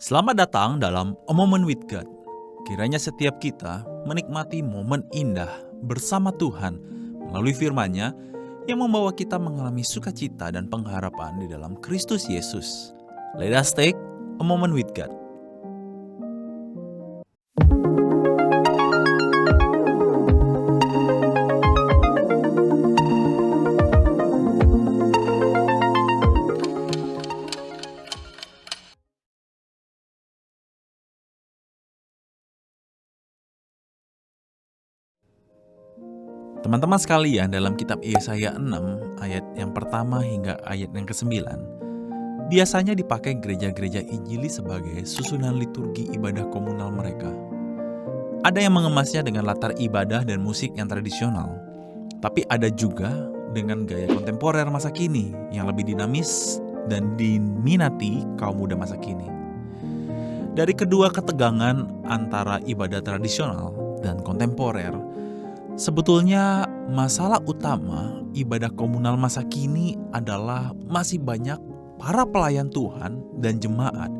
Selamat datang dalam A Moment with God. Kiranya setiap kita menikmati momen indah bersama Tuhan melalui firman-Nya yang membawa kita mengalami sukacita dan pengharapan di dalam Kristus Yesus. Let us take a moment with God. Teman-teman sekalian, dalam kitab Yesaya 6 ayat yang pertama hingga ayat yang ke-9 biasanya dipakai gereja-gereja Injili sebagai susunan liturgi ibadah komunal mereka. Ada yang mengemasnya dengan latar ibadah dan musik yang tradisional, tapi ada juga dengan gaya kontemporer masa kini yang lebih dinamis dan diminati kaum muda masa kini. Dari kedua ketegangan antara ibadah tradisional dan kontemporer, sebetulnya masalah utama ibadah komunal masa kini adalah masih banyak para pelayan Tuhan dan jemaat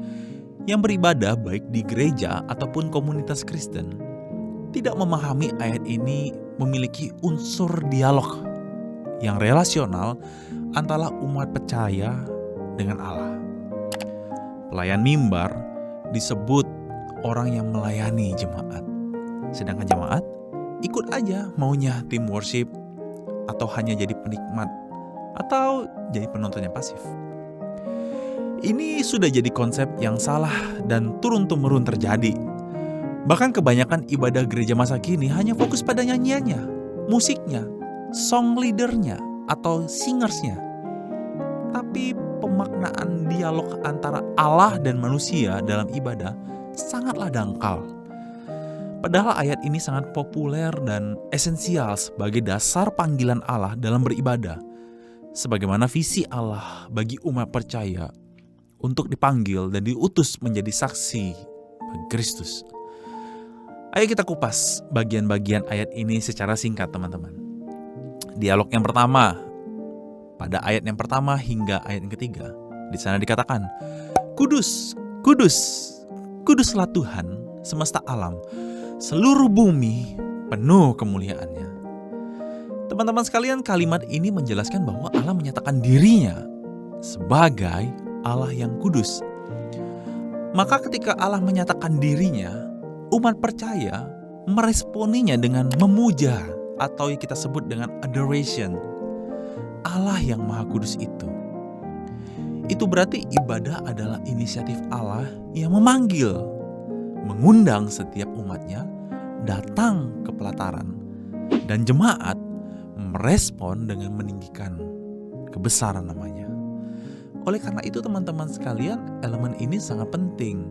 yang beribadah baik di gereja ataupun komunitas Kristen tidak memahami ayat ini memiliki unsur dialog yang relasional antara umat percaya dengan Allah. Pelayan mimbar disebut orang yang melayani jemaat, sedangkan jemaat ikut aja maunya tim worship atau hanya jadi penikmat atau jadi penonton yang pasif. Ini sudah jadi konsep yang salah dan turun-temurun terjadi. Bahkan kebanyakan ibadah gereja masa kini hanya fokus pada nyanyiannya, musiknya, song leadernya atau singersnya. Tapi pemaknaan dialog antara Allah dan manusia dalam ibadah sangatlah dangkal. Padahal ayat ini sangat populer dan esensial sebagai dasar panggilan Allah dalam beribadah, sebagaimana visi Allah bagi umat percaya untuk dipanggil dan diutus menjadi saksi bagi Kristus. Ayo kita kupas bagian-bagian ayat ini secara singkat, teman-teman. Dialog yang pertama, pada ayat yang pertama hingga ayat yang ketiga, di sana dikatakan, Kudus, kudus, kuduslah Tuhan semesta alam, seluruh bumi penuh kemuliaannya. Teman-teman sekalian, kalimat ini menjelaskan bahwa Allah menyatakan dirinya sebagai Allah yang kudus. Maka ketika Allah menyatakan dirinya, umat percaya meresponinya dengan memuja atau yang kita sebut dengan adoration. Allah yang Maha Kudus itu. Itu berarti ibadah adalah inisiatif Allah yang memanggil, mengundang setiap umatnya datang ke pelataran, dan jemaat merespon dengan meninggikan kebesaran namanya. Oleh karena itu, teman-teman sekalian, elemen ini sangat penting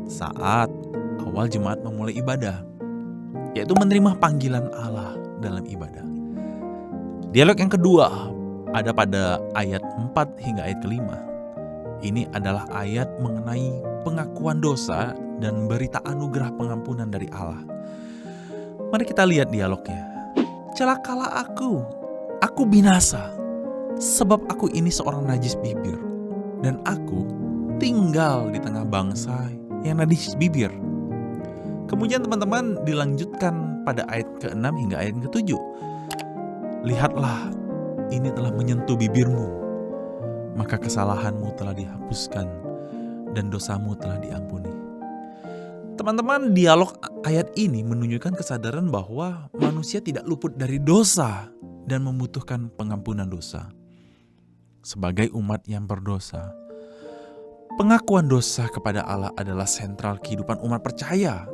saat awal jemaat memulai ibadah, yaitu menerima panggilan Allah dalam ibadah. Dialog yang kedua ada pada ayat 4 hingga ayat ke-5. Ini adalah ayat mengenai pengakuan dosa dan berita anugerah pengampunan dari Allah. Mari kita lihat dialognya. Celakalah aku binasa, sebab aku ini seorang najis bibir, dan aku tinggal di tengah bangsa yang najis bibir. Kemudian teman-teman dilanjutkan pada ayat ke-6 hingga ayat ke-7. Lihatlah, ini telah menyentuh bibirmu, maka kesalahanmu telah dihapuskan dan dosamu telah diampuni. Teman-teman, dialog ayat ini menunjukkan kesadaran bahwa manusia tidak luput dari dosa dan membutuhkan pengampunan dosa. Sebagai umat yang berdosa, pengakuan dosa kepada Allah adalah sentral kehidupan umat percaya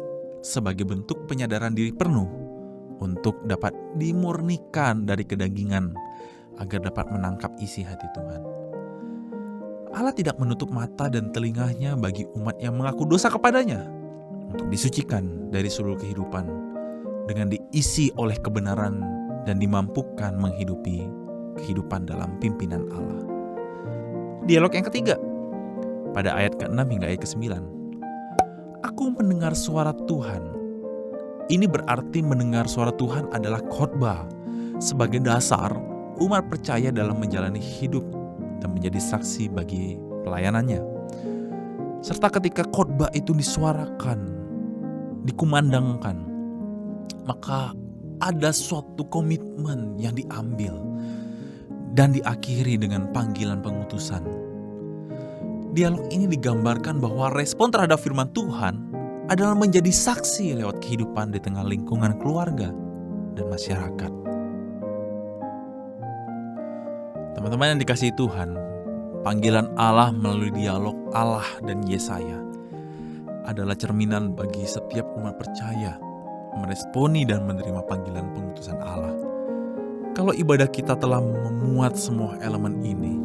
sebagai bentuk penyadaran diri penuh untuk dapat dimurnikan dari kedagingan agar dapat menangkap isi hati Tuhan. Allah tidak menutup mata dan telinganya bagi umat yang mengaku dosa kepadanya untuk disucikan dari seluruh kehidupan dengan diisi oleh kebenaran dan dimampukan menghidupi kehidupan dalam pimpinan Allah. Dialog yang ketiga pada ayat ke-6 hingga ayat ke-9. Aku mendengar suara Tuhan. Ini berarti mendengar suara Tuhan adalah khotbah sebagai dasar umat percaya dalam menjalani hidup dan menjadi saksi bagi pelayanannya. Serta ketika khotbah itu disuarakan, dikumandangkan, maka ada suatu komitmen yang diambil dan diakhiri dengan panggilan pengutusan. Dialog ini digambarkan bahwa respon terhadap firman Tuhan adalah menjadi saksi lewat kehidupan di tengah lingkungan keluarga dan masyarakat. Teman-teman yang dikasihi Tuhan, panggilan Allah melalui dialog Allah dan Yesaya adalah cerminan bagi setiap umat percaya meresponi dan menerima panggilan pengutusan Allah. Kalau ibadah kita telah memuat semua elemen ini,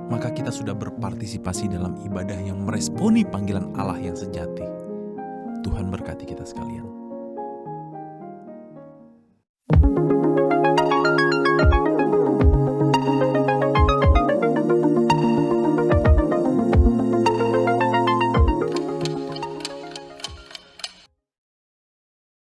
maka kita sudah berpartisipasi dalam ibadah yang meresponi panggilan Allah yang sejati. Tuhan berkati kita sekalian.